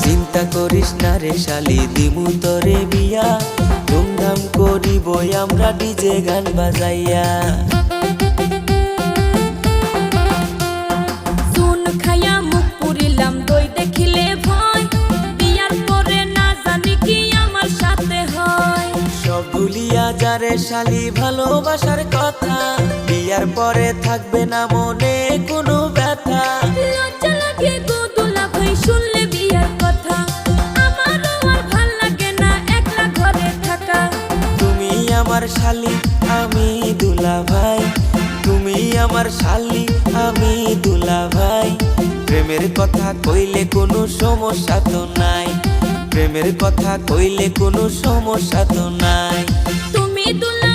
চিন্তা করিস না রে শালি, দিমু তরে বিয়া, ধুমধাম করিব আমরা ডিজে গান বাজাইয়া। চুন খাইয়া মুখ পুরিলাম, দই দেখিলে ভয়, বিয়ার পরে না জানি কি আমার সাথে হয়। সব ভুলিয়া যারে শালি ভালোবাসার কথা, বিয়ার পরে থাকবে না মনে কোনো ব্যথা। লজ্জা লাগে গো দুলা ভাই শুনলে বিয়ার কথা, আমারও আর ভাল লাগে না একলা ঘরে থাকা। তুমি আমার শালি আমি দুলা ভাই, তুমি আমার শালি আমি দুলা ভাই। প্রেমের কথা কইলে কোনো সমস্যা তো নাই, প্রেমের কথা কইলে কোনো সমস্যা তো নাই। তুমি দুলা